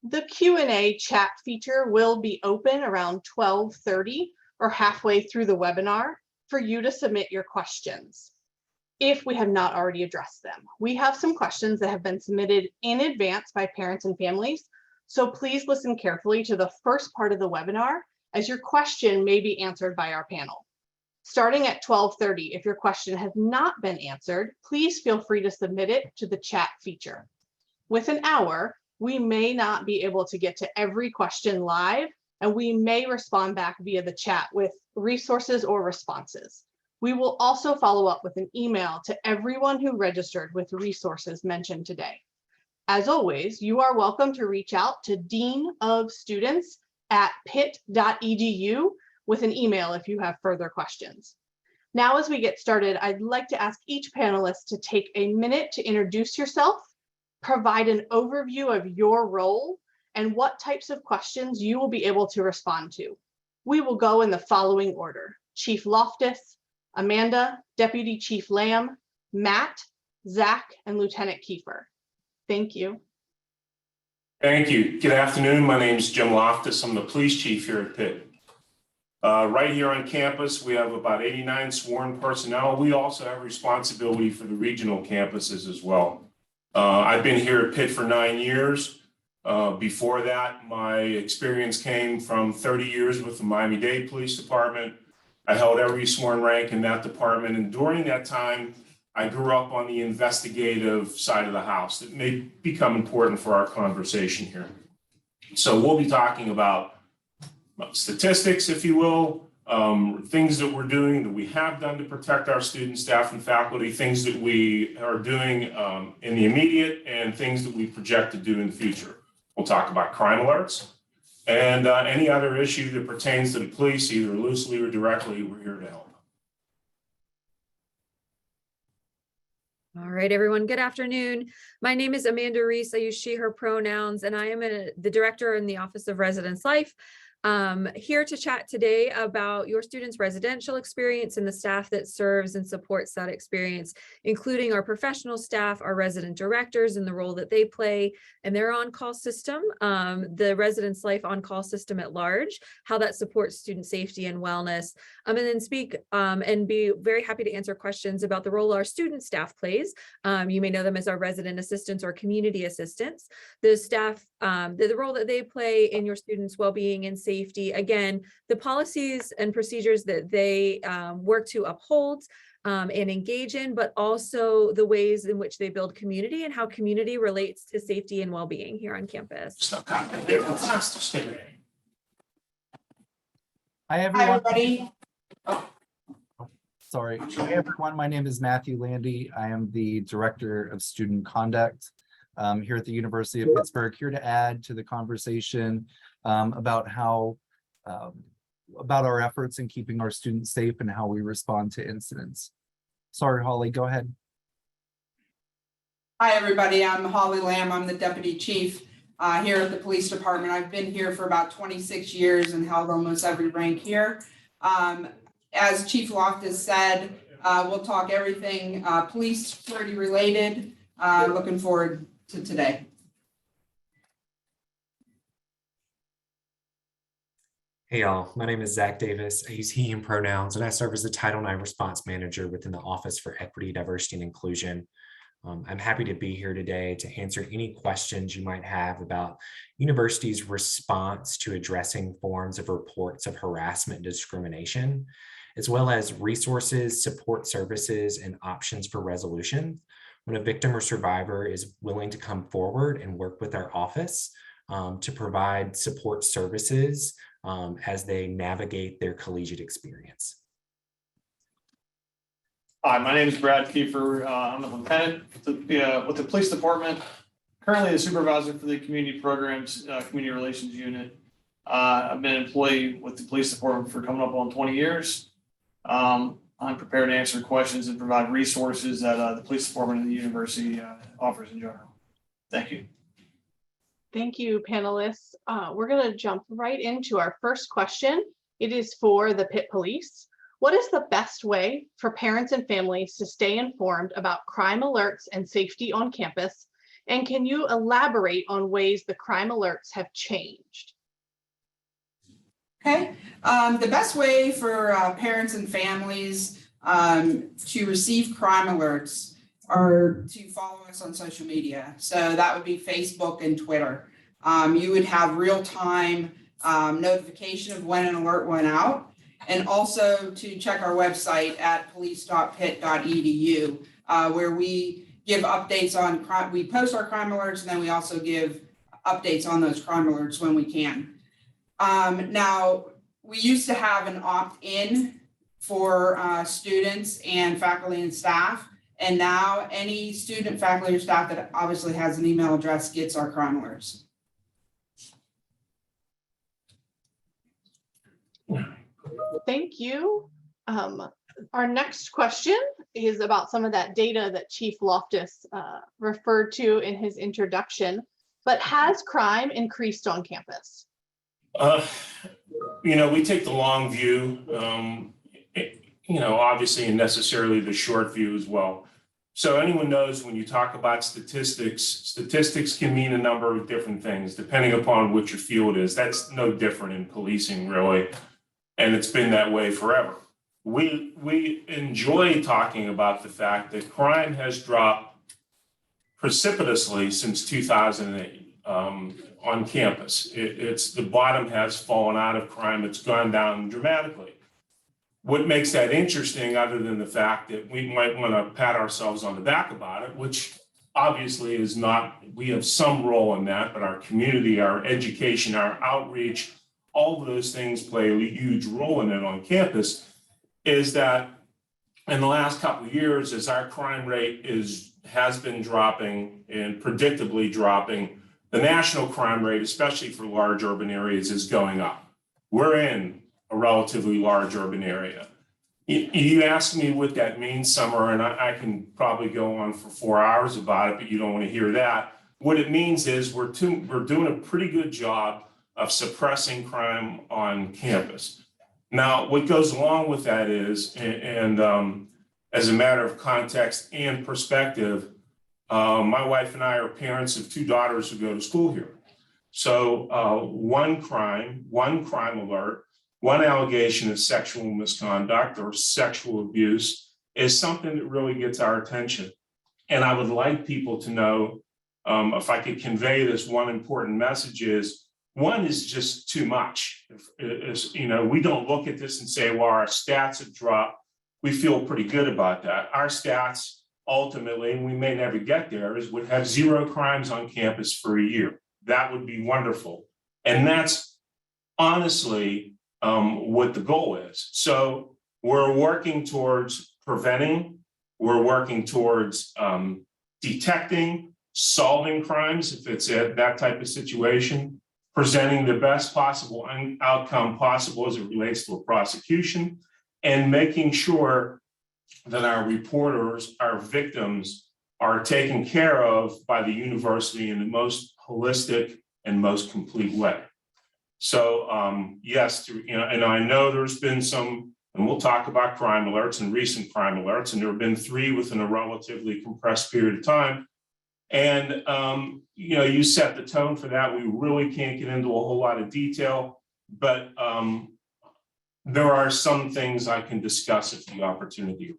The Q&A chat feature will be open around 12:30 or halfway through the webinar for you to submit your questions, if we have not already addressed them. We have some questions that have been submitted in advance by parents and families, so please listen carefully to the first part of the webinar, as your question may be answered by our panel. Starting at 12:30, if your question has not been answered, please feel free to submit it to the chat feature. With an hour, we may not be able to get to every question live, and we may respond back via the chat with resources or responses. We will also follow up with an email to everyone who registered with resources mentioned today. As always, you are welcome to reach out to Dean of Students at pitt.edu with an email if you have further questions. Now, as we get started, I'd like to ask each panelist to take a minute to introduce yourself, provide an overview of your role, and what types of questions you will be able to respond to. We will go in the following order: Chief Loftus, Amanda, Deputy Chief Lamb, Matt, Zach, and Lieutenant Kiefer. Thank you. Thank you. Good afternoon. My name is Jim Loftus. I'm the police chief here at Pitt. Right here on campus, we have about 89 sworn personnel. We also have responsibility for the regional campuses as well. I've been here at Pitt for 9 years. Before that, my experience came from 30 years with the Miami-Dade Police Department. I held every sworn rank in that department, and during that time, I grew up on the investigative side of the house. That may become important for our conversation here. So we'll be talking about statistics, if you will, things that we're doing, that we have done to protect our students, staff, and faculty, things that we are doing in the immediate, and things that we project to do in the future. We'll talk about crime alerts and any other issue that pertains to the police, either loosely or directly. We're here to help. All right, everyone, good afternoon. My name is Amanda Reese. I use she, her pronouns, and I am the director in the Office of Residence Life. Here to chat today about your students' residential experience and the staff that serves and supports that experience, including our professional staff, our resident directors, and the role that they play in their on-call system, the Residence Life on-call system at large, how that supports student safety and wellness, and then speak and be very happy to answer questions about the role our student staff plays. You may know them as our resident assistants or community assistants. The staff, the role that they play in your students' well-being and safety, again, the policies and procedures that they work to uphold and engage in, but also the ways in which they build community and how community relates to safety and well-being here on campus. Hi, everyone. Hi, everybody. Sorry. Hi, everyone. My name is Matthew Landy. I am the Director of Student Conduct here at the University of Pittsburgh, here to add to the conversation about how about our efforts in keeping our students safe and how we respond to incidents. Sorry, Holly, go ahead. Hi, everybody. I'm Holly Lamb. I'm the Deputy Chief here at the Police Department. I've been here for about 26 years and held almost every rank here. As Chief Loftus said, we'll talk everything police security related. Looking forward to today. Hey y'all, my name is Zach Davis. I use he, him pronouns, and I serve as the Title IX Response Manager within the Office for Equity, Diversity, and Inclusion. I'm happy to be here today to answer any questions you might have about university's response to addressing forms of reports of harassment and discrimination, as well as resources, support services, and options for resolution when a victim or survivor is willing to come forward and work with our office to provide support services as they navigate their collegiate experience. Hi, my name is Brad Kiefer. I'm a lieutenant with the police department, currently the supervisor for the community programs, community relations unit. I've been an employee with the police department for coming up on 20 years. I'm prepared to answer questions and provide resources that the police department and the university offers in general. Thank you. Thank you, panelists. We're going to jump right into our first question. It is for the Pitt Police. What is the best way for parents and families to stay informed about crime alerts and safety on campus, And can you elaborate on ways the crime alerts have changed? Okay, the best way for parents and families to receive crime alerts are to follow us on social media. So that would be Facebook and Twitter. You would have real-time notification of when an alert went out, and also to check our website at police.pitt.edu, where we give updates on crime. We post our crime alerts, and then we also give updates on those crime alerts when we can. Now, we used to have an opt-in for students and faculty and staff, and now any student, faculty, or staff that obviously has an email address gets our crime alerts. Thank you. Our next question is about some of that data that Chief Loftus referred to in his introduction, but has crime increased on campus? We take the long view, obviously, and necessarily the short view as well. So anyone knows when you talk about statistics can mean a number of different things depending upon what your field is. That's no different in policing, really. And it's been that way forever. We enjoy talking about the fact that crime has dropped precipitously since 2008 on campus. It's the bottom has fallen out of crime. It's gone down dramatically. What makes that interesting, other than the fact that we might want to pat ourselves on the back about it, which obviously is not, we have some role in that, but our community, our education, our outreach, all of those things play a huge role in it on campus, is that in the last couple of years, as our crime rate has been dropping and predictably dropping, the national crime rate, especially for large urban areas, is going up. We're in a relatively large urban area. You asked me what that means, Summer, and I can probably go on for 4 hours about it, but you don't want to hear that. What it means is we're doing a pretty good job of suppressing crime on campus. Now, what goes along with that is, and as a matter of context and perspective, my wife and I are parents of 2 daughters who go to school here. So one crime alert, one allegation of sexual misconduct or sexual abuse is something that really gets our attention. And I would like people to know, if I could convey this one important message is, one is just too much. We don't look at this and say, well, our stats have dropped. We feel pretty good about that. Our stats ultimately, and we may never get there, would have 0 crimes on campus for a year. That would be wonderful. And that's honestly what the goal is. So we're working towards preventing, we're working towards detecting, solving crimes if it's that type of situation, presenting the best possible outcome possible as it relates to a prosecution, and making sure that our reporters, our victims, are taken care of by the university in the most holistic and most complete way. So yes, and I know there's been some, and we'll talk about crime alerts and recent crime alerts, and there have been 3 within a relatively compressed period of time. And you set the tone for that. We really can't get into a whole lot of detail, but there are some things I can discuss if the opportunity arises.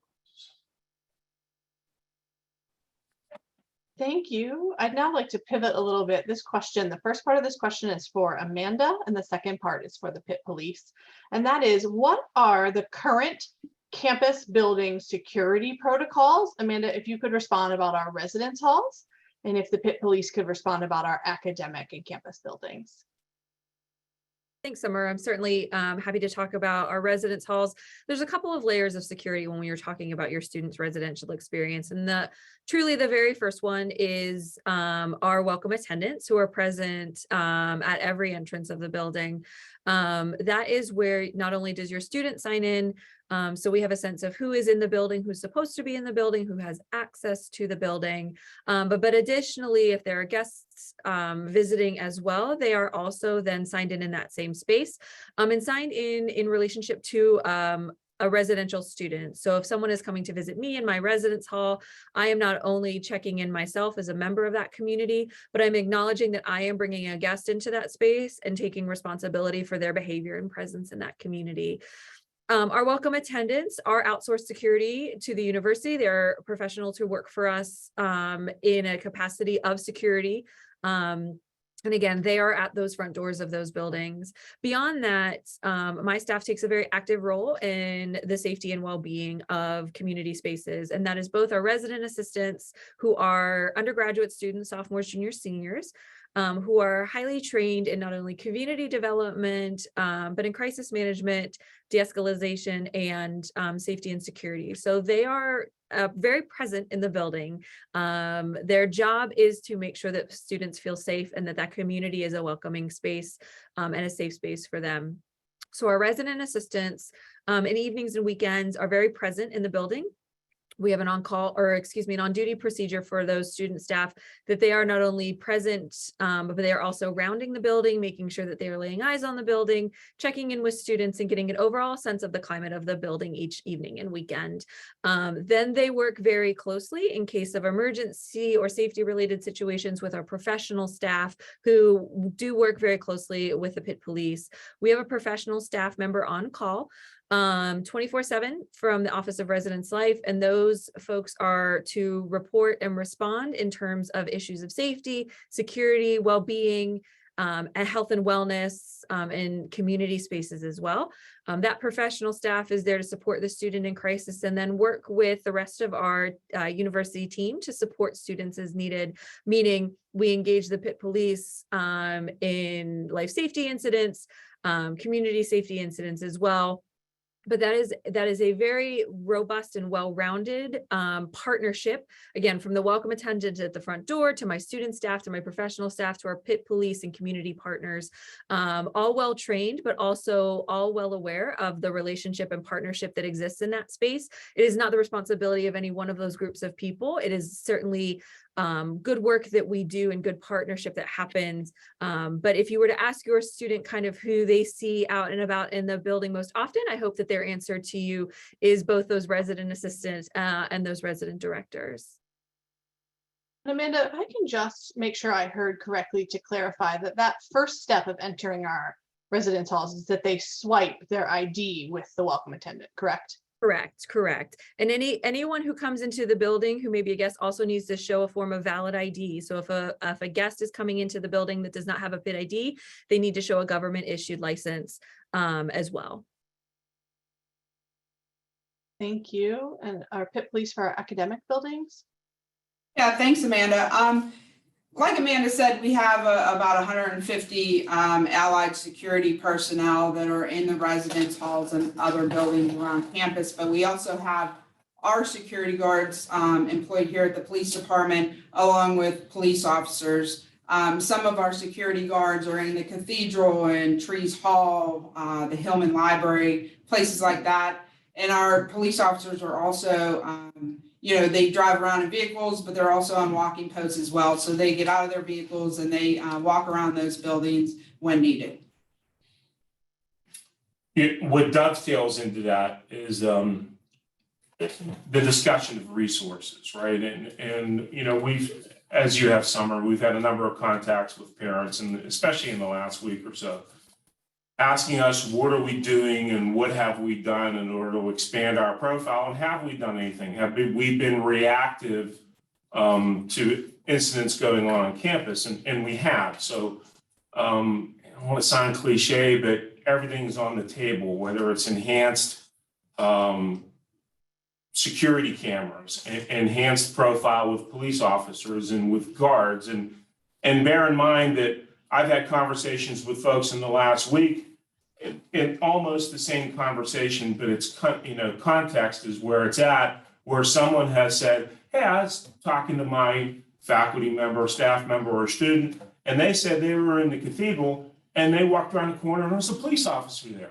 Thank you. I'd now like to pivot a little bit. This question, the first part of this question is for Amanda, and the second part is for the Pitt Police. And that is, what are the current campus building security protocols? Amanda, if you could respond about our residence halls, and if the Pitt Police could respond about our academic and campus buildings. Thanks, Summer. I'm certainly happy to talk about our residence halls. There's a couple of layers of security when we are talking about your students' residential experience. And truly the very first one is our welcome attendants who are present at every entrance of the building. That is where not only does your student sign in, so we have a sense of who is in the building, who's supposed to be in the building, who has access to the building. But additionally, if there are guests visiting as well, they are also then signed in that same space and signed in relationship to a residential student. So if someone is coming to visit me in my residence hall, I am not only checking in myself as a member of that community, but I'm acknowledging that I am bringing a guest into that space and taking responsibility for their behavior and presence in that community. Our welcome attendants are outsourced security to the university. They're professionals who work for us in a capacity of security. And again, they are at those front doors of those buildings. Beyond that, my staff takes a very active role in the safety and well-being of community spaces. And that is both our resident assistants, who are undergraduate students, sophomores, juniors, seniors, who are highly trained in not only community development, but in crisis management, de-escalation, and safety and security. So they are very present in the building. Their job is to make sure that students feel safe and that community is a welcoming space and a safe space for them. So our resident assistants in evenings and weekends are very present in the building. We have an on-call, or excuse me, an on-duty procedure for those student staff, that they are not only present, but they are also rounding the building, making sure that they are laying eyes on the building, checking in with students, and getting an overall sense of the climate of the building each evening and weekend. Then they work very closely in case of emergency or safety-related situations with our professional staff, who do work very closely with the Pitt Police. We have a professional staff member on call 24/7 from the Office of Residence Life, and those folks are to report and respond in terms of issues of safety, security, well-being, and health and wellness in community spaces as well. That professional staff is there to support the student in crisis and then work with the rest of our university team to support students as needed, meaning we engage the Pitt Police in life safety incidents, community safety incidents as well. But that is a very robust and well-rounded partnership, again, from the welcome attendant at the front door to my student staff to my professional staff to our Pitt Police and community partners, all well-trained, but also all well aware of the relationship and partnership that exists in that space. It is not the responsibility of any one of those groups of people. It is certainly good work that we do and good partnership that happens. But if you were to ask your student kind of who they see out and about in the building most often, I hope that their answer to you is both those resident assistants and those resident directors. Amanda, if I can just make sure I heard correctly to clarify that first step of entering our residence halls is that they swipe their ID with the welcome attendant, correct? Correct. And anyone who comes into the building who may be a guest also needs to show a form of valid ID. So if a guest is coming into the building that does not have a Pitt ID, they need to show a government issued license as well. Thank you. And our Pitt Police for our academic buildings? Yeah, thanks, Amanda. Like Amanda said, we have about 150 allied security personnel that are in the residence halls and other buildings around campus, but we also have our security guards employed here at the police department, along with police officers. Some of our security guards are in the cathedral and Trees Hall, the Hillman Library, places like that. And our police officers are also they drive around in vehicles, but they're also on walking posts as well. So they get out of their vehicles and they walk around those buildings when needed. What dovetails into that is the discussion of resources, right? And we've, as you have, Summer, we've had a number of contacts with parents, and especially in the last week or so, asking us, what are we doing and what have we done in order to expand our profile, and have we done anything? Have we been reactive to incidents going on campus? And we have. So I don't want to sound cliche, but everything's on the table, whether it's enhanced security cameras, enhanced profile with police officers and with guards. And bear in mind that I've had conversations with folks in the last week, in almost the same conversation, but it's, context is where it's at, where someone has said, hey, I was talking to my faculty member, staff member, or student, and they said they were in the cathedral and they walked around the corner and there was a police officer there.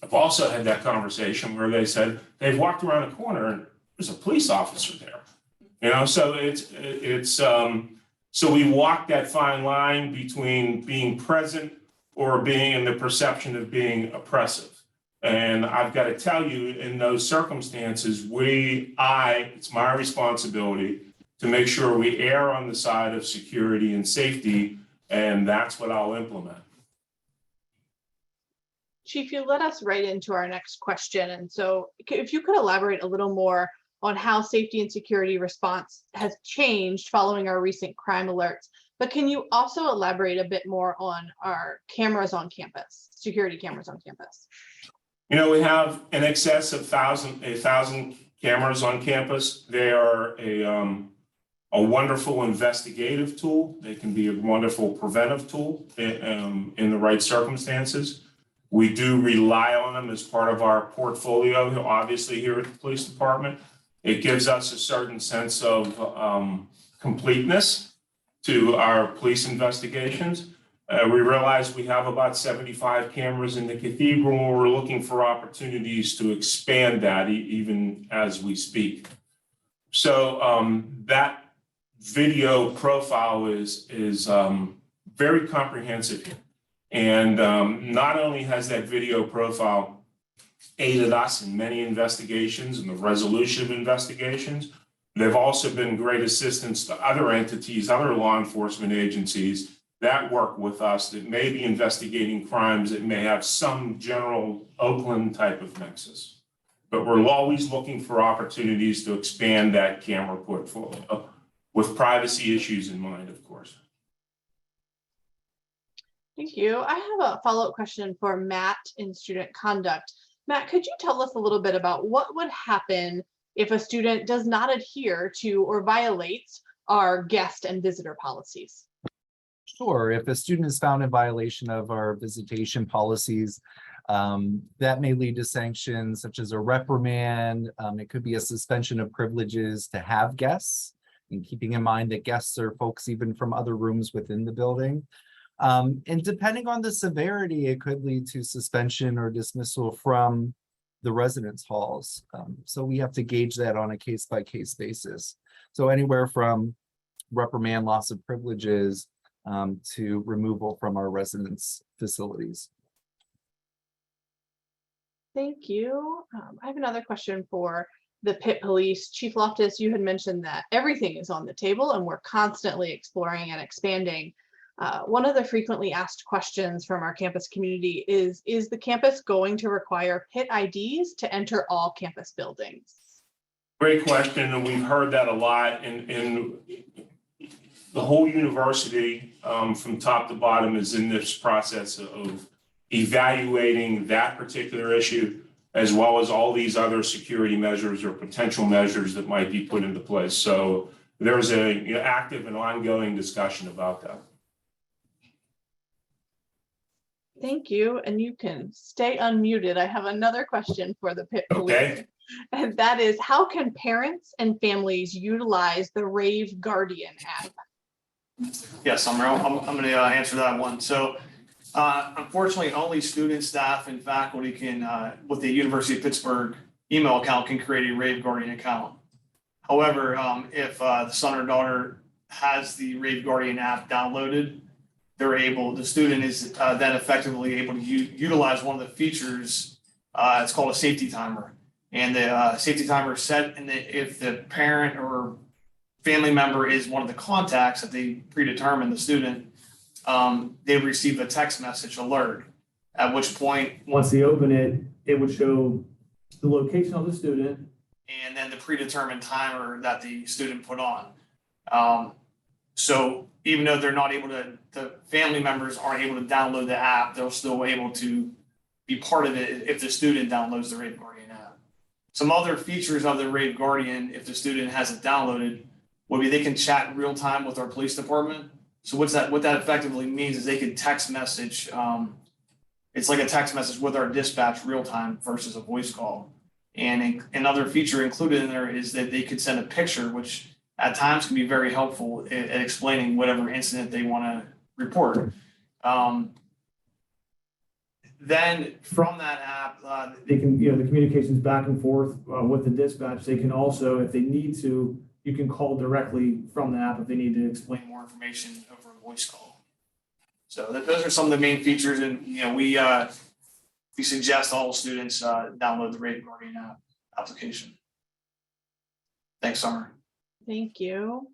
I've also had that conversation where they said they've walked around a corner and there's a police officer there. So so we walk that fine line between being present or being in the perception of being oppressive. And I've got to tell you, in those circumstances, it's my responsibility to make sure we err on the side of security and safety, and that's what I'll implement. Chief, you led us right into our next question. And so if you could elaborate a little more on how safety and security response has changed following our recent crime alerts, but can you also elaborate a bit more on our cameras on campus, security cameras on campus? You know, we have in excess of 1,000 cameras on campus. They are a wonderful investigative tool. They can be a wonderful preventive tool in the right circumstances. We do rely on them as part of our portfolio, obviously, here at the police department. It gives us a certain sense of completeness to our police investigations. We realize we have about 75 cameras in the cathedral, and we're looking for opportunities to expand that even as we speak. So that video profile is very comprehensive. And not only has that video profile aided us in many investigations and the resolution of investigations, they've also been great assistance to other entities, other law enforcement agencies that work with us that may be investigating crimes that may have some general Oakland type of nexus. But we're always looking for opportunities to expand that camera portfolio with privacy issues in mind, of course. Thank you. I have a follow-up question for Matt in student conduct. Matt, could you tell us a little bit about what would happen if a student does not adhere to or violates our guest and visitor policies? Sure. If a student is found in violation of our visitation policies, that may lead to sanctions such as a reprimand. It could be a suspension of privileges to have guests, and keeping in mind that guests are folks even from other rooms within the building. And depending on the severity, it could lead to suspension or dismissal from the residence halls. So we have to gauge that on a case-by-case basis. So anywhere from reprimand, loss of privileges, to removal from our residence facilities. Thank you. I have another question for the Pitt Police. Chief Loftus, you had mentioned that everything is on the table and we're constantly exploring and expanding. One of the frequently asked questions from our campus community is the campus going to require Pitt IDs to enter all campus buildings? Great question, and we've heard that a lot in the whole university from top to bottom is in this process of evaluating that particular issue, as well as all these other security measures or potential measures that might be put into place. So there's a active and ongoing discussion about that. Thank you, and you can stay unmuted. I have another question for the Pitt Police. Okay. And that is, how can parents and families utilize the Rave Guardian app? Yes, I'm going to answer that one. So unfortunately, only students, staff, and faculty can, with the University of Pittsburgh email account, can create a Rave Guardian account. However, if the son or daughter has the Rave Guardian app downloaded, the student is then effectively able to utilize one of the features. It's called a safety timer. And the safety timer is set, and if the parent or family member is one of the contacts that they predetermine the student, they receive a text message alert, at which point, once they open it, it would show the location of the student and then the predetermined timer that the student put on. So even though they're not able to, the family members aren't able to download the app, they're still able to be part of it if the student downloads the Rave Guardian app. Some other features of the Rave Guardian, if the student has it downloaded, would be they can chat in real time with our police department. So what that effectively means is they can text message. It's like a text message with our dispatch real time versus a voice call. And another feature included in there is that they could send a picture, which at times can be very helpful at explaining whatever incident they want to report. Then from that app, they can, the communications back and forth with the dispatch. They can also, if they need to, you can call directly from the app if they need to explain more information over a voice call. So those are some of the main features. And, we we suggest all students download the Rave Guardian application. Thanks, Summer. Thank you.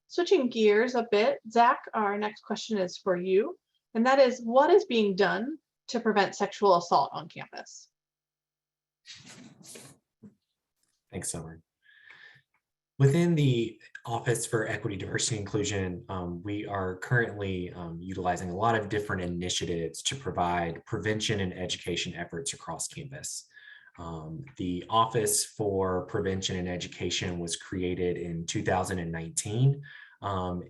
Switching gears a bit, Zach, our next question is for you, and that is, what is being done to prevent sexual assault on campus? Thanks, Summer. Within the Office for Equity, Diversity, and Inclusion, we are currently utilizing a lot of different initiatives to provide prevention and education efforts across campus. The Office for Prevention and Education was created in 2019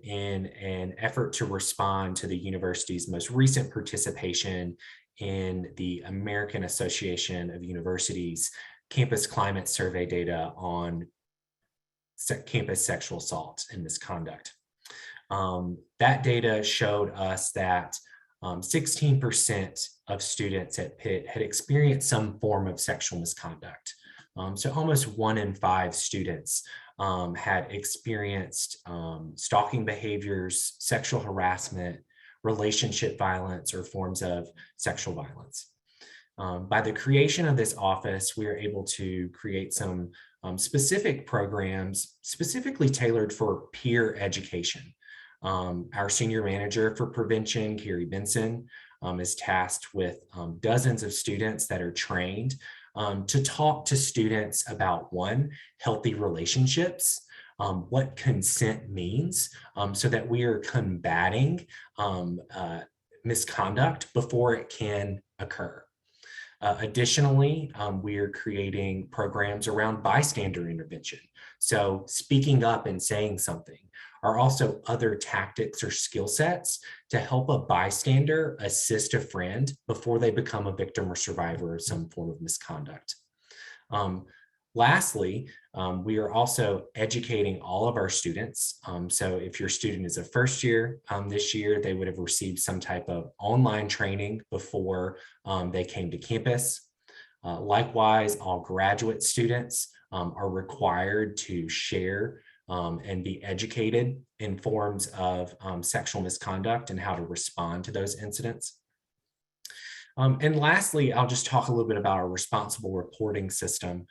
in an effort to respond to the university's most recent participation in the American Association of Universities Campus Climate Survey data on campus sexual assault and misconduct. That data showed us that 16% of students at Pitt had experienced some form of sexual misconduct. So almost 1 in 5 students had experienced stalking behaviors, sexual harassment, relationship violence, or forms of sexual violence. By the creation of this office, we are able to create some specific programs specifically tailored for peer education. Our senior manager for prevention, Carrie Benson, is tasked with dozens of students that are trained to talk to students about, one, healthy relationships, what consent means, so that we are combating misconduct before it can occur. Additionally, we are creating programs around bystander intervention. So speaking up and saying something are also other tactics or skill sets to help a bystander assist a friend before they become a victim or survivor of some form of misconduct. Lastly, we are also educating all of our students. So if your student is a first year this year, they would have received some type of online training before they came to campus. Likewise, all graduate students are required to share and be educated in forms of sexual misconduct and how to respond to those incidents. And lastly, I'll just talk a little bit about our responsible reporting system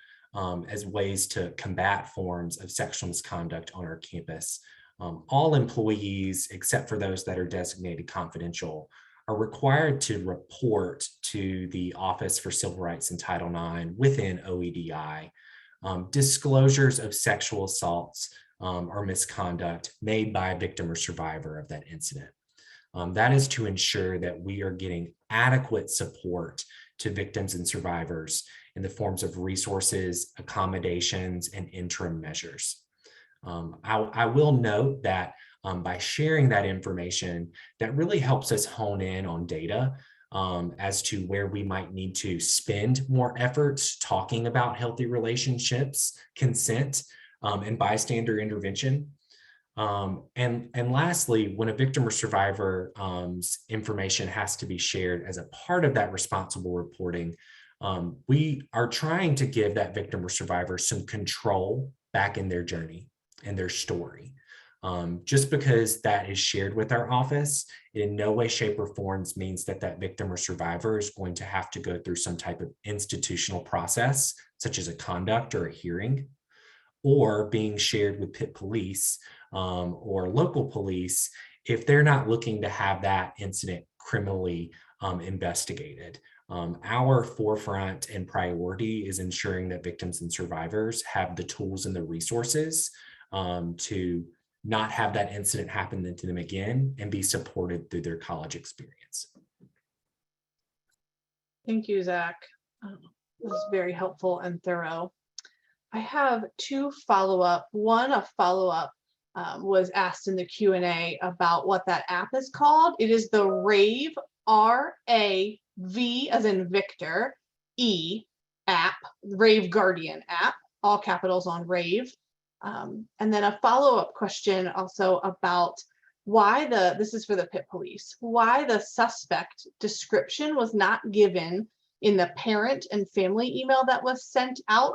as ways to combat forms of sexual misconduct on our campus. All employees, except for those that are designated confidential, are required to report to the Office for Civil Rights and Title IX within OEDI disclosures of sexual assaults or misconduct made by a victim or survivor of that incident. That is to ensure that we are getting adequate support to victims and survivors in the forms of resources, accommodations, and interim measures. I will note that by sharing that information, that really helps us hone in on data as to where we might need to spend more efforts talking about healthy relationships, consent, and bystander intervention. And lastly, when a victim or survivor's information has to be shared as a part of that responsible reporting, we are trying to give that victim or survivor some control back in their journey and their story. Just because that is shared with our office, in no way, shape, or forms means that that victim or survivor is going to have to go through some type of institutional process, such as a conduct or a hearing, or being shared with Pitt Police or local police if they're not looking to have that incident criminally investigated. Our forefront and priority is ensuring that victims and survivors have the tools and the resources to not have that incident happen to them again and be supported through their college experience. Thank you, Zach. This is very helpful and thorough. I have 2 follow-up. A follow-up was asked in the Q&A about what that app is called. It is the Rave, R-A-V as in Victor, E app, Rave Guardian app, all capitals on Rave. And then a follow-up question also about why this is for the Pitt Police, why the suspect description was not given in the parent and family email that was sent out.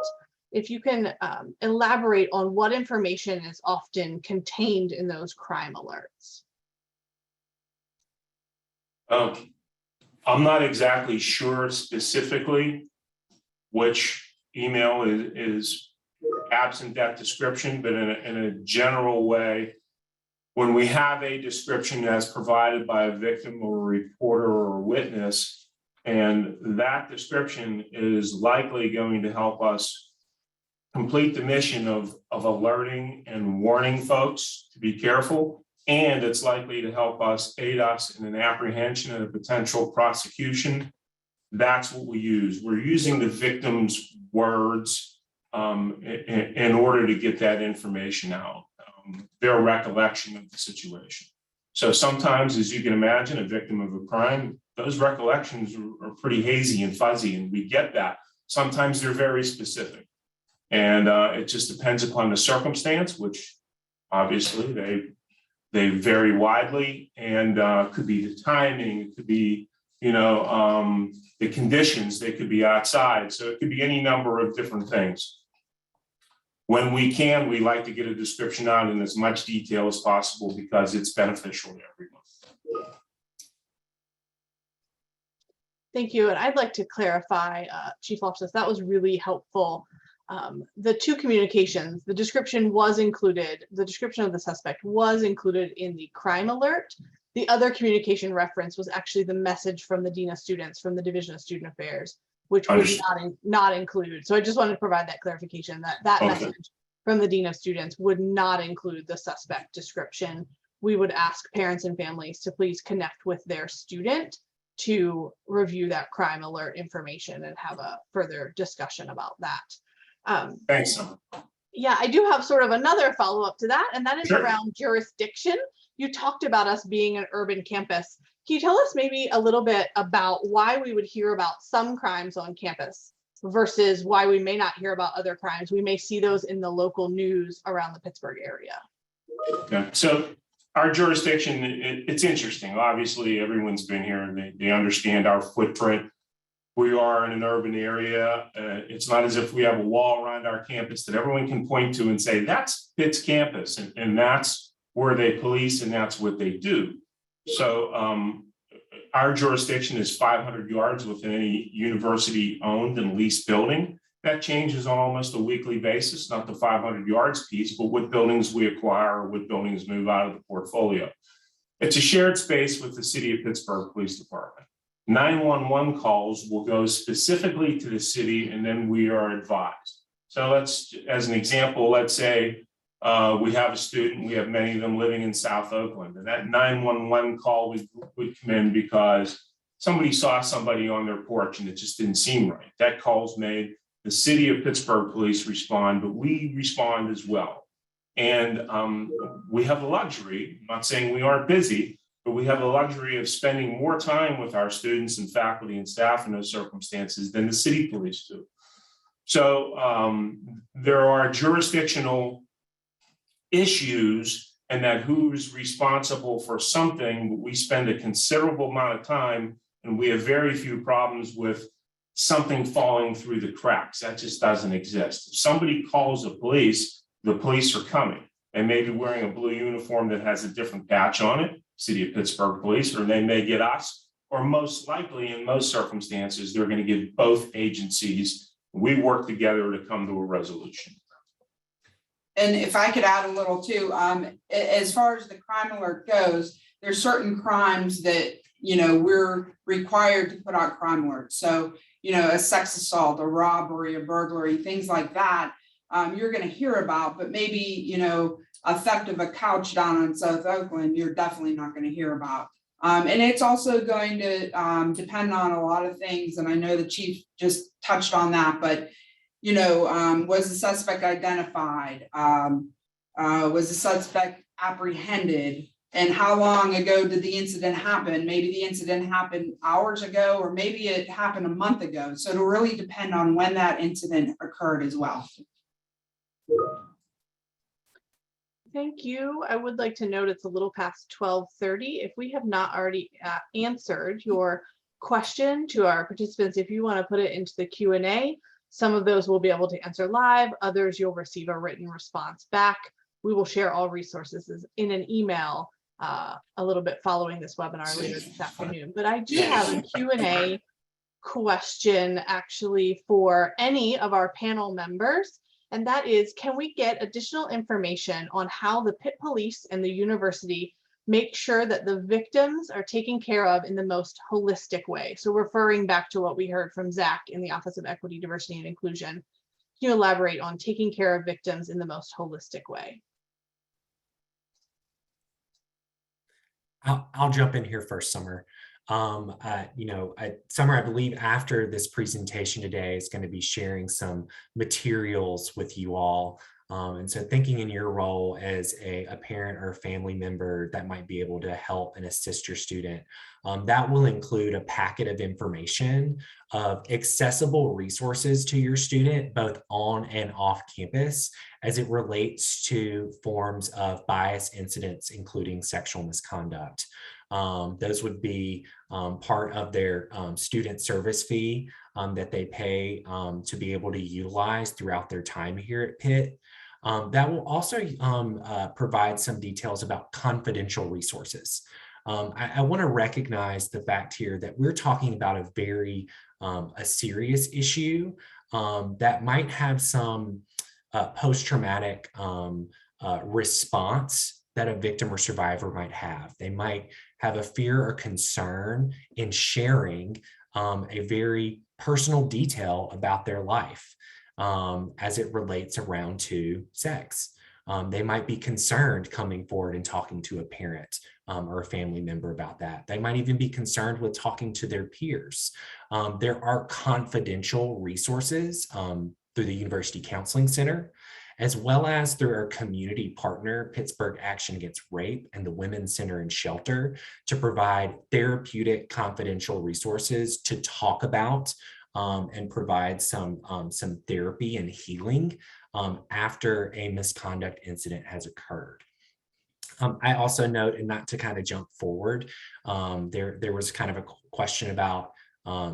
If you can elaborate on what information is often contained in those crime alerts. I'm not exactly sure specifically which email is absent that description, but in a general way, when we have a description as provided by a victim or a reporter or a witness, and that description is likely going to help us complete the mission of alerting and warning folks to be careful. And it's likely to help us, aid us in an apprehension and a potential prosecution. That's what we use. We're using the victim's words in order to get that information out, their recollection of the situation. So sometimes, as you can imagine, a victim of a crime, those recollections are pretty hazy and fuzzy, and we get that. Sometimes they're very specific. And it just depends upon the circumstance, which obviously they vary widely, and could be the timing, it could be, the conditions, they could be outside. So it could be any number of different things. When we can, we like to get a description out in as much detail as possible because it's beneficial to everyone. Thank you. And I'd like to clarify, Chief Loftus, that was really helpful. The two communications, the description was included, the description of the suspect was included in the crime alert. The other communication reference was actually the message from the Dean of Students, from the Division of Student Affairs, which would not include. So I just wanted to provide that clarification that Okay. message from the Dean of Students would not include the suspect description. We would ask parents and families to please connect with their student to review that crime alert information and have a further discussion about that. Thanks. Yeah, I do have sort of another follow-up to that, and that is Sure. around jurisdiction. You talked about us being an urban campus. Can you tell us maybe a little bit about why we would hear about some crimes on campus versus why we may not hear about other crimes? We may see those in the local news around the Pittsburgh area. Okay. So our jurisdiction, it's interesting. Obviously, everyone's been here and they understand our footprint. We are in an urban area. It's not as if we have a wall around our campus that everyone can point to and say, that's Pitt's campus, and that's where they police and that's what they do. So our jurisdiction is 500 yards within any university owned and leased building. That changes on almost a weekly basis, not the 500 yards piece, but what buildings we acquire or what buildings move out of the portfolio. It's a shared space with the City of Pittsburgh Police Department. 911 calls will go specifically to the city, and then we are advised. So let's, as an example, let's say we have a student, we have many of them living in South Oakland, and that 911 call would come in because somebody saw somebody on their porch and it just didn't seem right. That call's made, the City of Pittsburgh Police respond, but we respond as well. And we have the luxury, I'm not saying we aren't busy, but we have the luxury of spending more time with our students and faculty and staff in those circumstances than the city police do. So there are jurisdictional issues, and that who's responsible for something, but we spend a considerable amount of time and we have very few problems with something falling through the cracks. That just doesn't exist. If somebody calls the police are coming. They may be wearing a blue uniform that has a different patch on it, City of Pittsburgh Police, or they may get us, or most likely in most circumstances, they're going to get both agencies. We work together to come to a resolution. And if I could add a little too, as far as the crime alert goes, there's certain crimes that, we're required to put out crime alerts. So, a sex assault, a robbery, a burglary, things like that, you're going to hear about, but maybe, a theft of a couch down in South Oakland, you're definitely not going to hear about. And it's also going to depend on a lot of things. And I know the chief just touched on that, but was the suspect identified? Was the suspect apprehended? And how long ago did the incident happen? Maybe the incident happened hours ago, or maybe it happened a month ago. So it'll really depend on when that incident occurred as well. Thank you. I would like to note it's a little past 12:30. If we have not already answered your question to our participants, if you want to put it into the Q&A, some of those we'll be able to answer live, others you'll receive a written response back. We will share all resources in an email a little bit following this webinar later this afternoon. But I do have a Q&A question actually for any of our panel members. And that is, can we get additional information on how the Pitt Police and the university make sure that the victims are taken care of in the most holistic way? So referring back to what we heard from Zach in the Office of Equity, Diversity, and Inclusion, can you elaborate on taking care of victims in the most holistic way? I'll jump in here first, Summer. Summer, I believe after this presentation today is going to be sharing some materials with you all. And so thinking in your role as a parent or a family member that might be able to help and assist your student, that will include a packet of information of accessible resources to your student, both on and off campus, as it relates to forms of bias incidents, including sexual misconduct. Those would be part of their student service fee that they pay to be able to utilize throughout their time here at Pitt. That will also provide some details about confidential resources. I want to recognize the fact here that we're talking about a very a serious issue that might have some post-traumatic response that a victim or survivor might have. They might have a fear or concern in sharing a very personal detail about their life as it relates around to sex. They might be concerned coming forward and talking to a parent or a family member about that. They might even be concerned with talking to their peers. There are confidential resources through the University Counseling Center, as well as through our community partner, Pittsburgh Action Against Rape and the Women's Center and Shelter, to provide therapeutic confidential resources to talk about and provide some therapy and healing after a misconduct incident has occurred. I also note, and not to kind of jump forward, there was kind of a question about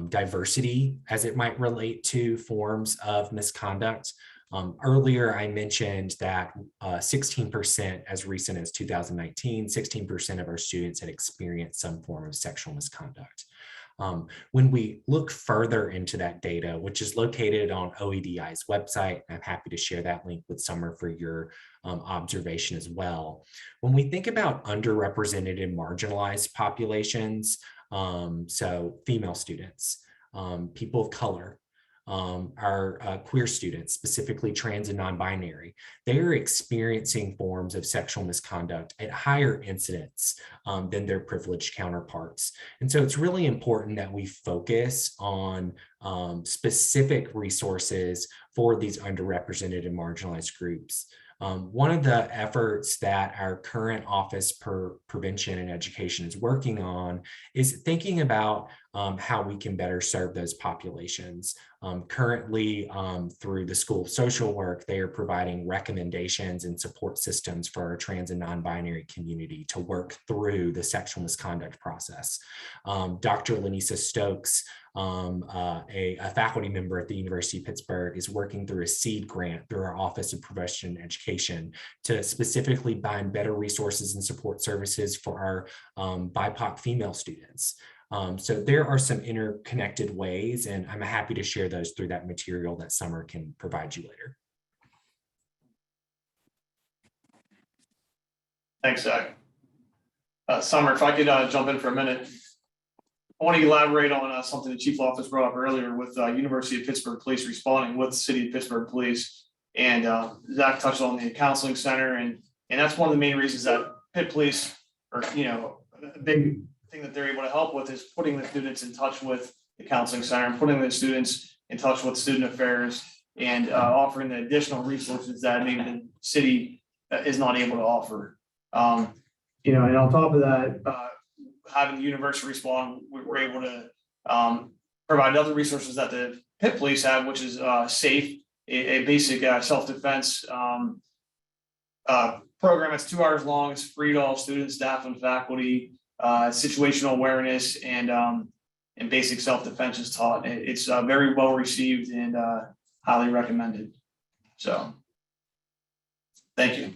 diversity as it might relate to forms of misconduct. Earlier, I mentioned that 16%, as recent as 2019, 16% of our students had experienced some form of sexual misconduct. When we look further into that data, which is located on OEDI's website, I'm happy to share that link with Summer for your observation as well. When we think about underrepresented and marginalized populations, so female students, people of color, our queer students, specifically trans and non-binary, they are experiencing forms of sexual misconduct at higher incidence than their privileged counterparts. And so it's really important that we focus on specific resources for these underrepresented and marginalized groups. One of the efforts that our current Office for Prevention and Education is working on is thinking about how we can better serve those populations. Currently, through the School of Social Work, they are providing recommendations and support systems for our trans and non-binary community to work through the sexual misconduct process. Dr. Lanisa Stokes, a faculty member at the University of Pittsburgh, is working through a SEED grant through our Office of Prevention and Education to specifically find better resources and support services for our BIPOC female students. So there are some interconnected ways, and I'm happy to share those through that material that Summer can provide you later. Thanks, Zach. Summer, if I could jump in for a minute. I want to elaborate on something the Chief Office brought up earlier with University of Pittsburgh Police responding with the City of Pittsburgh Police. And Zach touched on the counseling center, and that's one of the main reasons that Pitt Police, or a big thing that they're able to help with, is putting the students in touch with the counseling center and putting the students in touch with student affairs and offering the additional resources that maybe the city is not able to offer. And on top of that, having the university respond, we're able to provide other resources that the Pitt Police have, which is SAFE, a basic self-defense program. It's 2 hours long. It's free to all students, staff, and faculty. Situational awareness and basic self-defense is taught. It's very well received and highly recommended. So, thank you.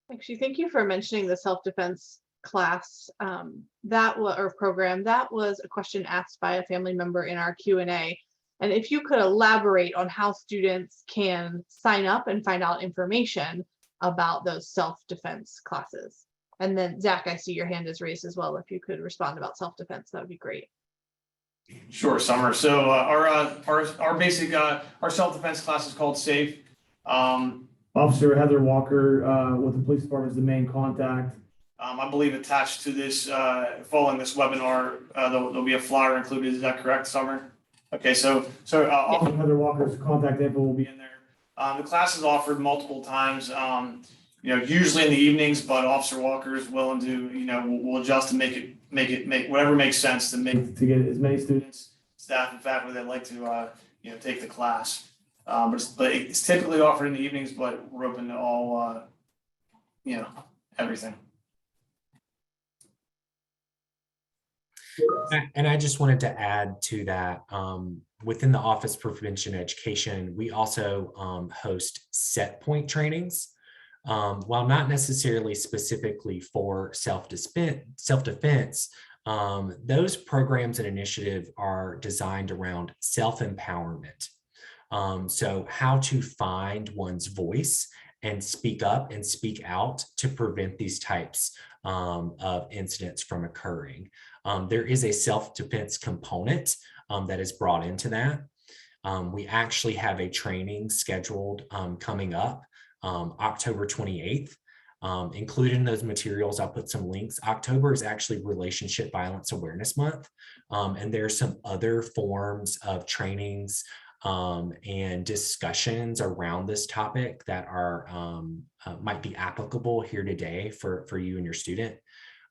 Actually, thank you for mentioning the self-defense class or program, that was a question asked by a family member in our Q&A. And if you could elaborate on how students can sign up and find out information about those self-defense classes. And then Zach, I see your hand is raised as well. If you could respond about self-defense, that would be great. Sure, Summer. So our basic our self-defense class is called SAFE. Officer Heather Walker with the police department is the main contact. I believe attached to this, following this webinar, there'll be a flyer included. Is that correct, Summer? Okay, so Officer Heather Walker's contact info will be in there. The class is offered multiple times, usually in the evenings, but Officer Walker is willing to, will adjust to make whatever makes sense to get as many students, staff, and faculty that like to, take the class. But it's typically offered in the evenings, but we're open to all, everything. And I just wanted to add to that, within the Office for Prevention Education, we also host set point trainings. While not necessarily specifically for self-defense, those programs and initiatives are designed around self-empowerment. So how to find one's voice and speak up and speak out to prevent these types of incidents from occurring. There is a self-defense component that is brought into that. We actually have a training scheduled coming up October 28th. Included in those materials, I'll put some links. October is actually Relationship Violence Awareness Month. And there's some other forms of trainings and discussions around this topic that are might be applicable here today for you and your student.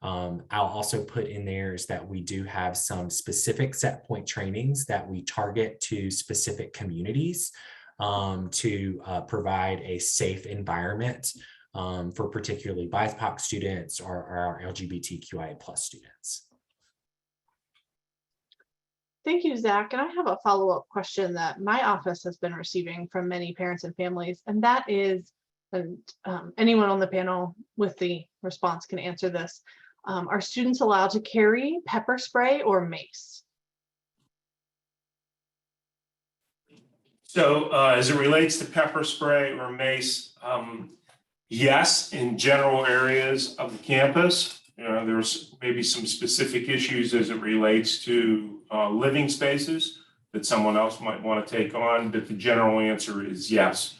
I'll also put in there is that we do have some specific set point trainings that we target to specific communities to provide a safe environment for particularly BIPOC students or our LGBTQIA+ students. Thank you, Zach. And I have a follow-up question that my office has been receiving from many parents and families, and that is, and anyone on the panel with the response can answer this. Are students allowed to carry pepper spray or mace? So as it relates to pepper spray or mace, yes, in general areas of the campus. There's maybe some specific issues as it relates to living spaces that someone else might want to take on, but the general answer is yes.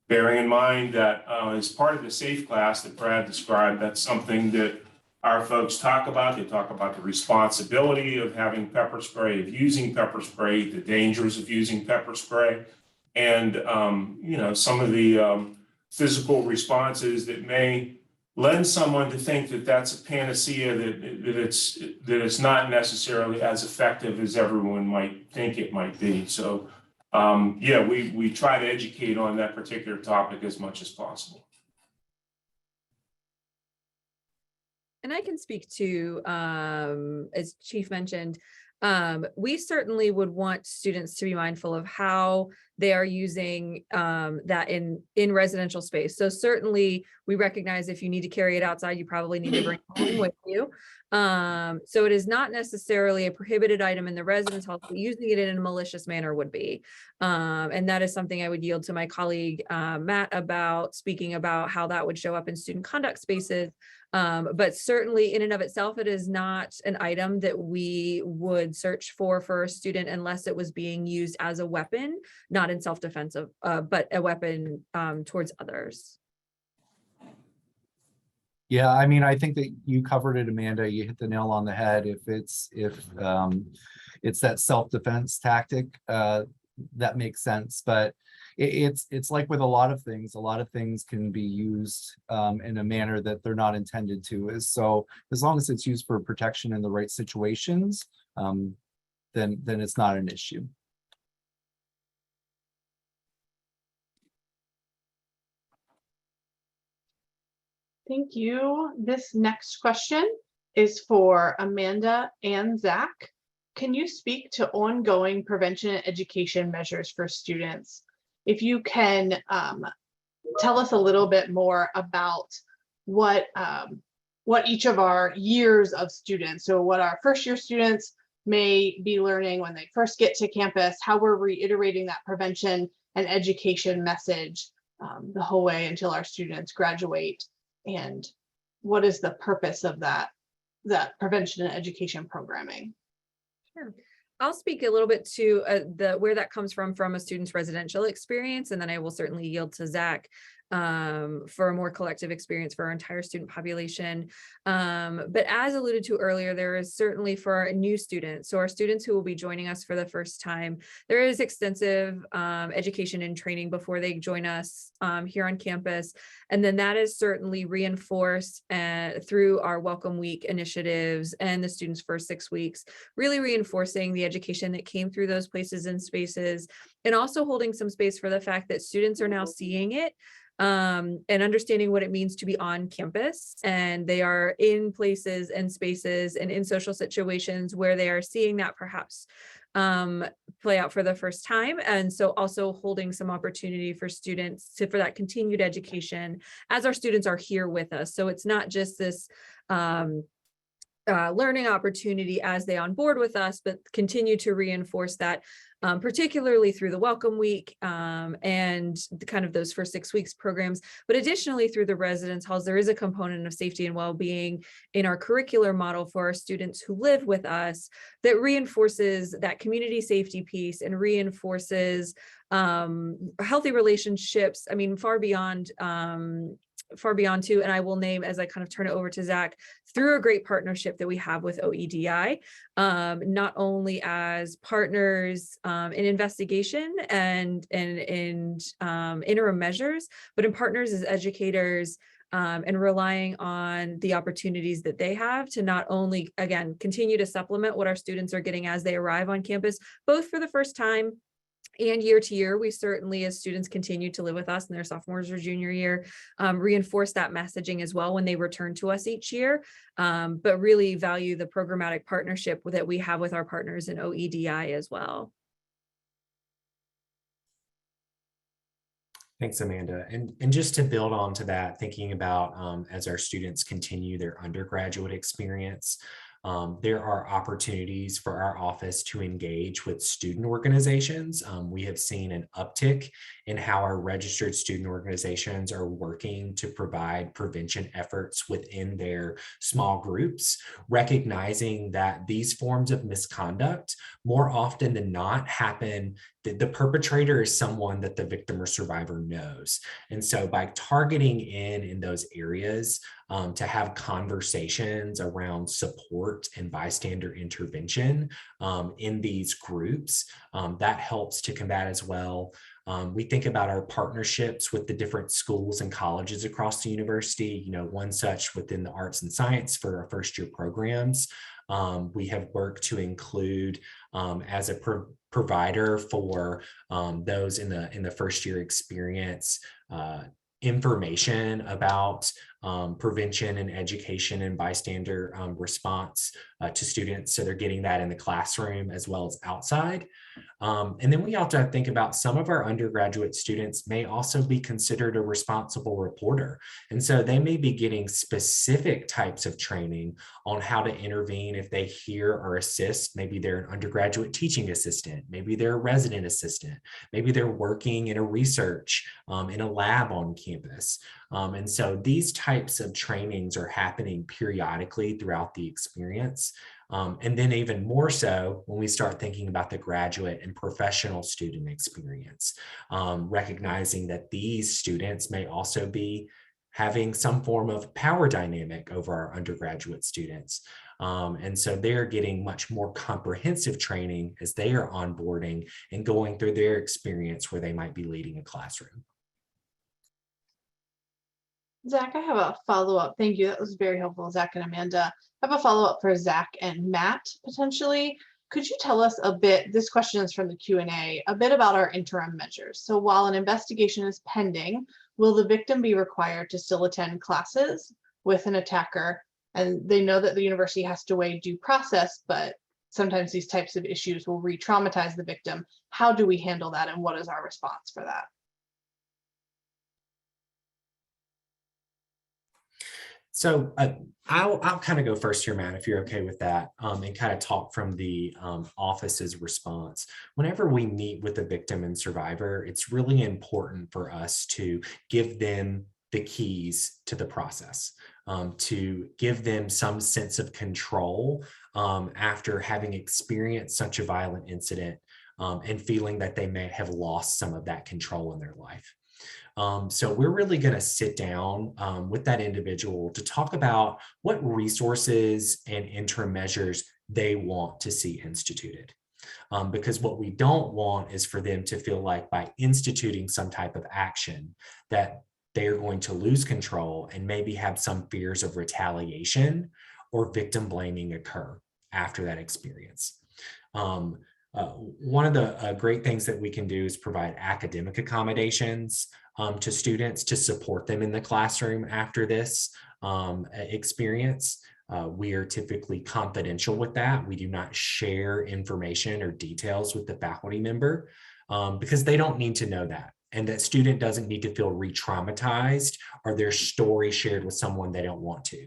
Bearing in mind that as part of the SAFE class that Brad described, that's something that our folks talk about. They talk about the responsibility of having pepper spray, of using pepper spray, the dangers of using pepper spray, and some of the physical responses that may lend someone to think that that's a panacea, that it's not necessarily as effective as everyone might think it might be. So we try to educate on that particular topic as much as possible. And I can speak to, as Chief mentioned, we certainly would want students to be mindful of how they are using that in residential space. So certainly we recognize if you need to carry it outside, you probably need to bring it home with you. So it is not necessarily a prohibited item in the residence hall, but using it in a malicious manner would be. And that is something I would yield to my colleague, Matt, about speaking about how that would show up in student conduct spaces. But certainly in and of itself, it is not an item that we would search for a student unless it was being used as a weapon, not in self-defense, but a weapon towards others. Yeah, I mean, I think that you covered it, Amanda. You hit the nail on the head. If it's that self-defense tactic, that makes sense. But it's like with a lot of things can be used in a manner that they're not intended to. So as long as it's used for protection in the right situations, then it's not an issue. Thank you. This next question is for Amanda and Zach. Can you speak to ongoing prevention and education measures for students? If you can tell us a little bit more about what what each of our years of students, so what our first year students may be learning when they first get to campus, how we're reiterating that prevention and education message the whole way until our students graduate, and what is the purpose of that prevention and education programming. Sure. I'll speak a little bit to where that comes from a student's residential experience, and then I will certainly yield to Zach for a more collective experience for our entire student population. But as alluded to earlier, there is certainly for our new students, so our students who will be joining us for the first time, there is extensive education and training before they join us here on campus. And then that is certainly reinforced through our Welcome Week initiatives and the students' first 6 weeks, really reinforcing the education that came through those places and spaces, and also holding some space for the fact that students are now seeing it and understanding what it means to be on campus. And they are in places and spaces and in social situations where they are seeing that perhaps play out for the first time. And so also holding some opportunity for students for that continued education as our students are here with us. So it's not just this learning opportunity as they onboard with us, but continue to reinforce that, particularly through the Welcome Week and kind of those first 6 weeks programs. But additionally, through the residence halls, there is a component of safety and well-being in our curricular model for our students who live with us that reinforces that community safety piece and reinforces healthy relationships. I mean, far beyond too, and I will name, as I kind of turn it over to Zach, through a great partnership that we have with OEDI, not only as partners in investigation and in interim measures, but in partners as educators, and relying on the opportunities that they have to not only, again, continue to supplement what our students are getting as they arrive on campus, both for the first time and year to year. We certainly, as students continue to live with us in their sophomores or junior year, reinforce that messaging as well when they return to us each year, but really value the programmatic partnership that we have with our partners in OEDI as well. Thanks, Amanda. And just to build on to that, thinking about as our students continue their undergraduate experience, there are opportunities for our office to engage with student organizations. We have seen an uptick in how our registered student organizations are working to provide prevention efforts within their small groups, recognizing that these forms of misconduct more often than not happen. The perpetrator is someone that the victim or survivor knows. And so by targeting in those areas to have conversations around support and bystander intervention in these groups, that helps to combat as well. We think about our partnerships with the different schools and colleges across the university, one such within the arts and science for our first year programs. We have worked to include as a provider for those in the first year experience, information about prevention and education and bystander response to students. So they're getting that in the classroom as well as outside. And then we also think about some of our undergraduate students may also be considered a responsible reporter. And so they may be getting specific types of training on how to intervene if they hear or assist. Maybe they're an undergraduate teaching assistant, maybe they're a resident assistant, maybe they're working in a research in a lab on campus. And so these types of trainings are happening periodically throughout the experience. And then even more so when we start thinking about the graduate and professional student experience, recognizing that these students may also be having some form of power dynamic over our undergraduate students. And so they're getting much more comprehensive training as they are onboarding and going through their experience where they might be leading a classroom. Zach, I have a follow-up. Thank you. That was very helpful, Zach and Amanda. I have a follow-up for Zach and Matt, potentially. Could you tell us a bit, this question is from the Q&A, a bit about our interim measures? So while an investigation is pending, will the victim be required to still attend classes with an attacker? And they know that the university has to weigh due process, but sometimes these types of issues will re-traumatize the victim. How do we handle that, and what is our response for that? So I'll kind of go first here, Matt, if you're okay with that, and kind of talk from the office's response. Whenever we meet with the victim and survivor, it's really important for us to give them the keys to the process, to give them some sense of control after having experienced such a violent incident and feeling that they may have lost some of that control in their life. So we're really going to sit down with that individual to talk about what resources and interim measures they want to see instituted. Because what we don't want is for them to feel like by instituting some type of action that they are going to lose control and maybe have some fears of retaliation or victim blaming occur after that experience. One of the great things that we can do is provide academic accommodations to students to support them in the classroom after this experience. We are typically confidential with that. We do not share information or details with the faculty member because they don't need to know that. And that student doesn't need to feel re-traumatized or their story shared with someone they don't want to.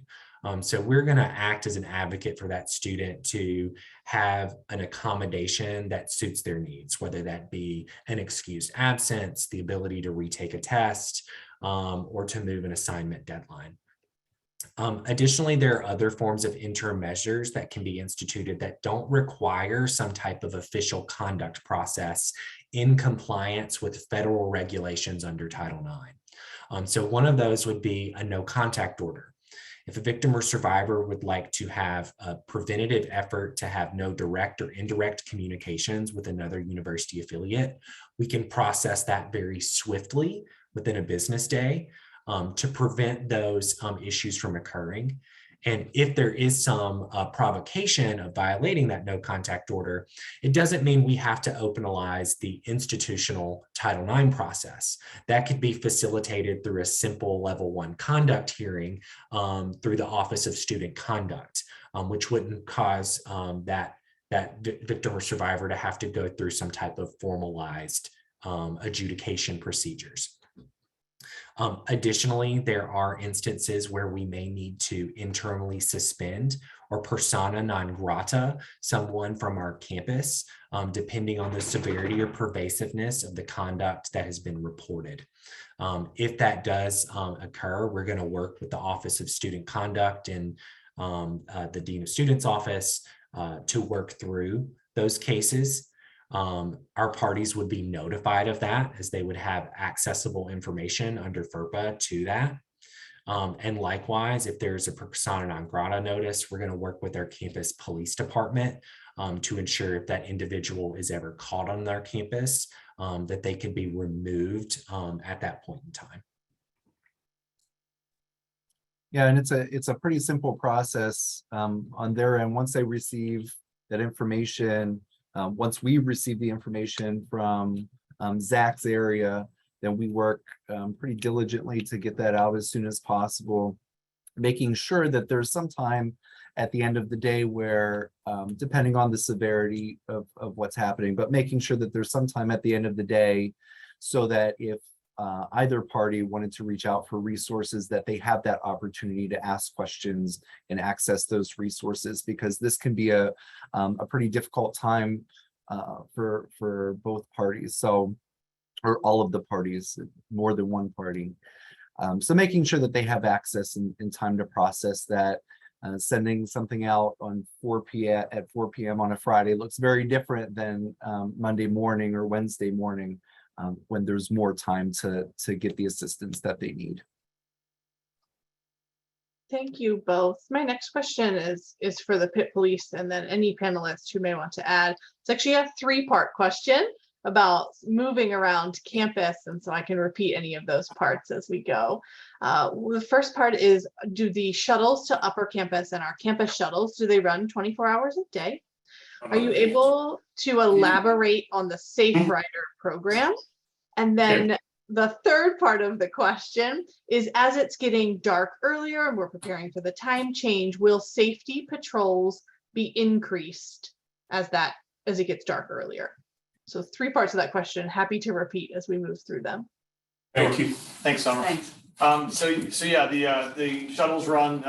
So we're going to act as an advocate for that student to have an accommodation that suits their needs, whether that be an excused absence, the ability to retake a test, or to move an assignment deadline. Additionally, there are other forms of interim measures that can be instituted that don't require some type of official conduct process in compliance with federal regulations under Title IX. So one of those would be a no contact order. If a victim or survivor would like to have a preventative effort to have no direct or indirect communications with another university affiliate, we can process that very swiftly within a business day to prevent those issues from occurring. And if there is some provocation of violating that no contact order, it doesn't mean we have to openalize the institutional Title IX process. That could be facilitated through a simple level 1 conduct hearing through the Office of Student Conduct, which wouldn't cause that victim or survivor to have to go through some type of formalized adjudication procedures. Additionally, there are instances where we may need to internally suspend or persona non grata someone from our campus, depending on the severity or pervasiveness of the conduct that has been reported. If that does occur, we're going to work with the Office of Student Conduct and the Dean of Students office to work through those cases. Our parties would be notified of that as they would have accessible information under FERPA to that. And likewise, if there's a persona non grata notice, we're going to work with our campus police department to ensure if that individual is ever caught on their campus, that they can be removed at that point in time. Yeah, and it's a pretty simple process on their end. Once they receive that information, once we receive the information from Zach's area, then we work pretty diligently to get that out as soon as possible, making sure that there's some time at the end of the day where, depending on the severity of what's happening, but making sure that there's some time at the end of the day so that if either party wanted to reach out for resources, that they have that opportunity to ask questions and access those resources, because this can be a pretty difficult time for both parties, so, or all of the parties, more than one party. So making sure that they have access and time to process that. Sending something out on 4 p.m. on a Friday looks very different than Monday morning or Wednesday morning, when there's more time to get the assistance that they need. Thank you both. My next question is for the Pitt Police and then any panelists who may want to add. It's actually a 3-part question about moving around campus, and so I can repeat any of those parts as we go. The first part is, do the shuttles to upper campus and our campus shuttles, do they run 24 hours a day? Are you able to elaborate on the Safe Rider program? And then the third part of the question is, as it's getting dark earlier and we're preparing for the time change, will safety patrols be increased as it gets dark earlier? So 3 parts of that question. Happy to repeat as we move through them. Thank you. Thanks, Summer. Thanks. So yeah, the shuttles run,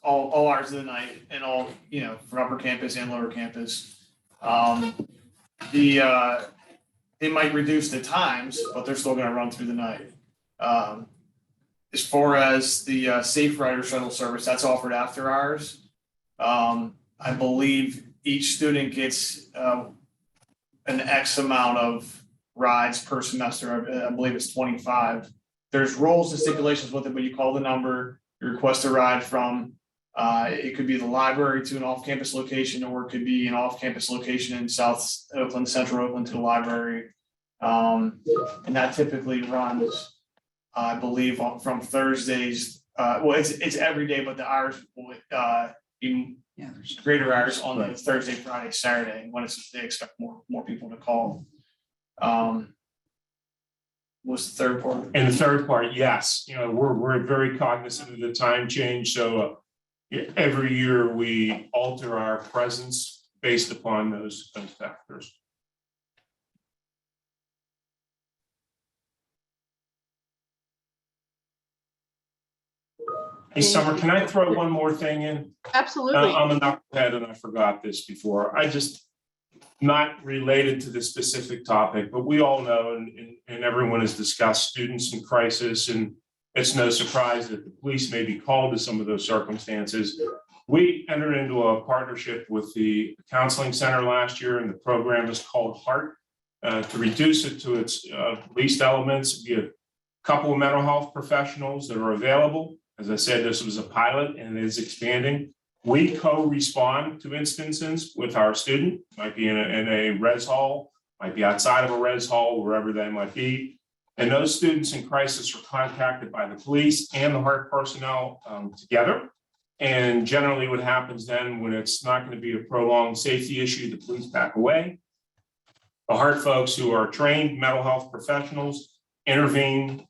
all hours of the night and all, for upper campus and lower campus. They might reduce the times, but they're still gonna run through the night. As far as the Safe Rider shuttle service, that's offered after hours. I believe each student gets an X amount of rides per semester. I believe it's 25. There's rules and stipulations with it, but you call the number, you request a ride from, it could be the library to an off-campus location, or it could be an off-campus location in South Oakland, Central Oakland to the library. And that typically runs, I believe, from Thursdays. Well, it's every day, but the hours will be greater hours on the Thursday, Friday, Saturday, when they expect more people to call. What's the third part? And the third part, yes, we're very cognizant of the time change. So every year we alter our presence based upon those factors. Hey, Summer, can I throw one more thing in? Absolutely. I'm a knucklehead and I forgot this before. Not related to the specific topic, but we all know and everyone has discussed students in crisis, and it's no surprise that the police may be called to some of those circumstances. We entered into a partnership with the counseling center last year, and the program is called HEART. To reduce it to its least elements, we have a couple of mental health professionals that are available. As I said, this was a pilot and it is expanding. We co-respond to instances with our student, might be in a res hall, might be outside of a res hall, wherever they might be. And those students in crisis are contacted by the police and the HEART personnel together. And generally what happens then, when it's not going to be a prolonged safety issue, the police back away. The HEART folks, who are trained mental health professionals, intervene.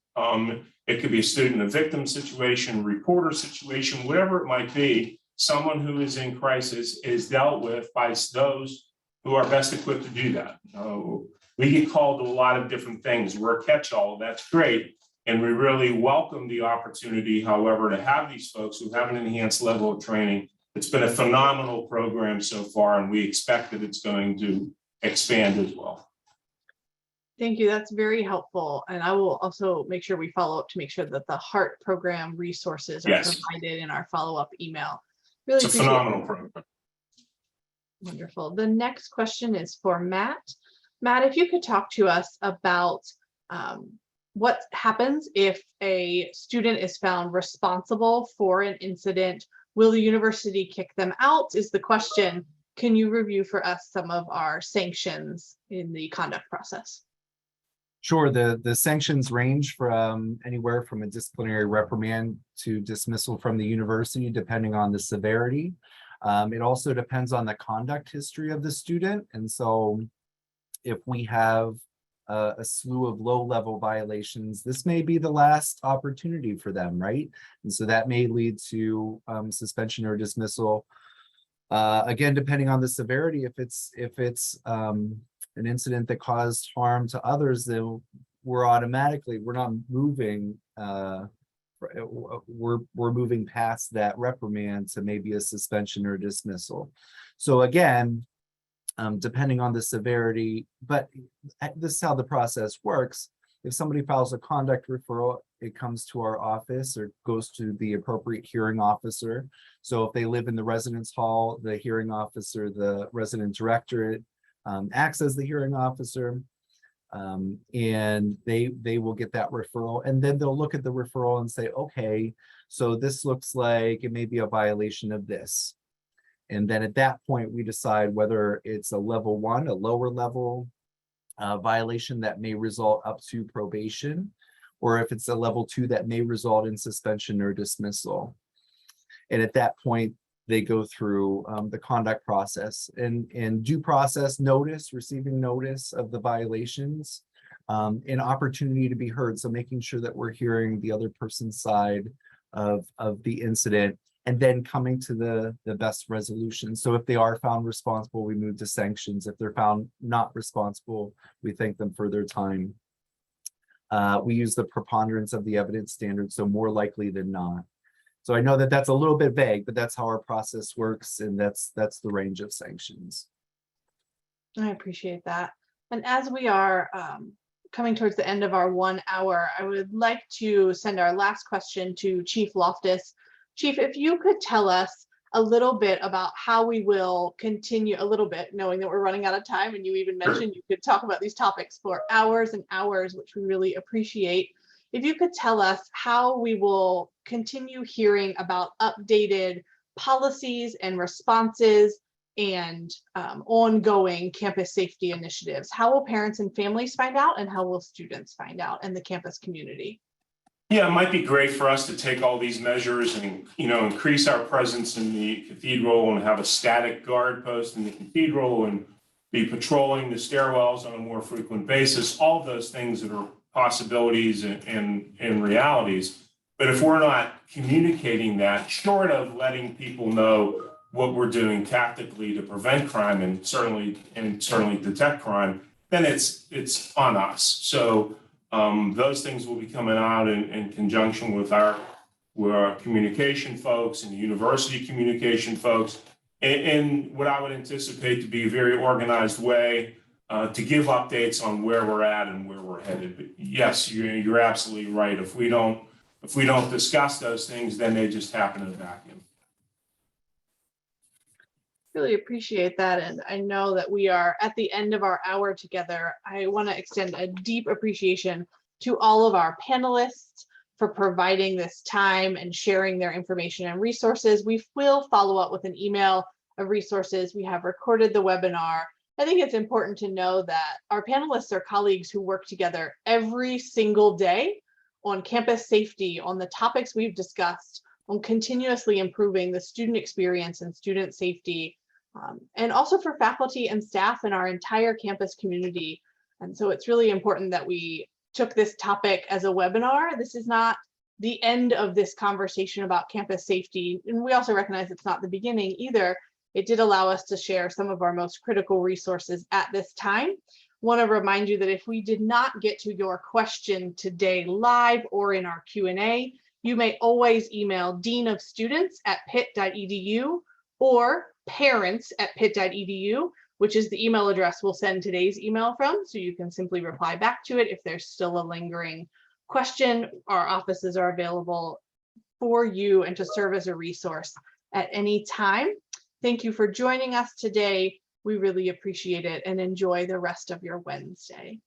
It could be a student, a victim situation, reporter situation, whatever it might be. Someone who is in crisis is dealt with by those who are best equipped to do that. We get called to a lot of different things. We're a catch-all, that's great. And we really welcome the opportunity, however, to have these folks who have an enhanced level of training. It's been a phenomenal program so far, and we expect that it's going to expand as well. Thank you. That's very helpful. And I will also make sure we follow up to make sure that the HEART program resources are provided in our follow-up email. Really it's a phenomenal program. Wonderful. The next question is for Matt. Matt, if you could talk to us about what happens if a student is found responsible for an incident. Will the university kick them out is the question. Can you review for us some of our sanctions in the conduct process? Sure. The sanctions range from anywhere from a disciplinary reprimand to dismissal from the university, depending on the severity. It also depends on the conduct history of the student. And so if we have a slew of low-level violations, this may be the last opportunity for them, right? And so that may lead to suspension or dismissal. Again, depending on the severity, if it's an incident that caused harm to others, then we're not moving. We're moving past that reprimand to maybe a suspension or dismissal. So again, depending on the severity, but this is how the process works. If somebody files a conduct referral, it comes to our office or goes to the appropriate hearing officer. So if they live in the residence hall, the hearing officer, the resident directorate acts as the hearing officer, and they will get that referral, and then they'll look at the referral and say, okay, so this looks like it may be a violation of this. And then at that point, we decide whether it's a level 1, a lower level violation that may result up to probation, or if it's a level 2 that may result in suspension or dismissal. And at that point, they go through the conduct process and due process notice, receiving notice of the violations, an opportunity to be heard. So making sure that we're hearing the other person's side of the incident, and then coming to the best resolution. So if they are found responsible, we move to sanctions. If they're found not responsible, we thank them for their time. We use the preponderance of the evidence standard, so more likely than not. So I know that that's a little bit vague, but that's how our process works, and that's the range of sanctions. I appreciate that. And as we are coming towards the end of our 1 hour, I would like to send our last question to Chief Loftus. Chief, if you could tell us a little bit about how we will continue, a little bit, knowing that we're running out of time, and you even mentioned you could talk about these topics for hours and hours, which we really appreciate. If you could tell us how we will continue hearing about updated policies and responses and ongoing campus safety initiatives. How will parents and families find out, and how will students find out in the campus community? Yeah, it might be great for us to take all these measures and, increase our presence in the cathedral and have a static guard post in the cathedral and be patrolling the stairwells on a more frequent basis. All of those things that are possibilities and realities. But if we're not communicating that, short of letting people know what we're doing tactically to prevent crime and certainly detect crime, then it's on us. So those things will be coming out in conjunction with our communication folks and the university communication folks, and what I would anticipate to be a very organized way to give updates on where we're at and where we're headed. But yes, you're absolutely right. If we don't discuss those things, then they just happen in a vacuum. Really appreciate that. And I know that we are at the end of our hour together. I want to extend a deep appreciation to all of our panelists for providing this time and sharing their information and resources. We will follow up with an email of resources. We have recorded the webinar. I think it's important to know that our panelists are colleagues who work together every single day on campus safety, on the topics we've discussed, on continuously improving the student experience and student safety, and also for faculty and staff in our entire campus community. And so it's really important that we took this topic as a webinar. This is not the end of this conversation about campus safety. And we also recognize it's not the beginning either. It did allow us to share some of our most critical resources at this time. Want to remind you that if we did not get to your question today live or in our Q&A, you may always email deanofstudents@pitt.edu or parents@pitt.edu, which is the email address we'll send today's email from. So you can simply reply back to it if there's still a lingering question. Our offices are available for you and to serve as a resource at any time. Thank you for joining us today. We really appreciate it, and enjoy the rest of your Wednesday.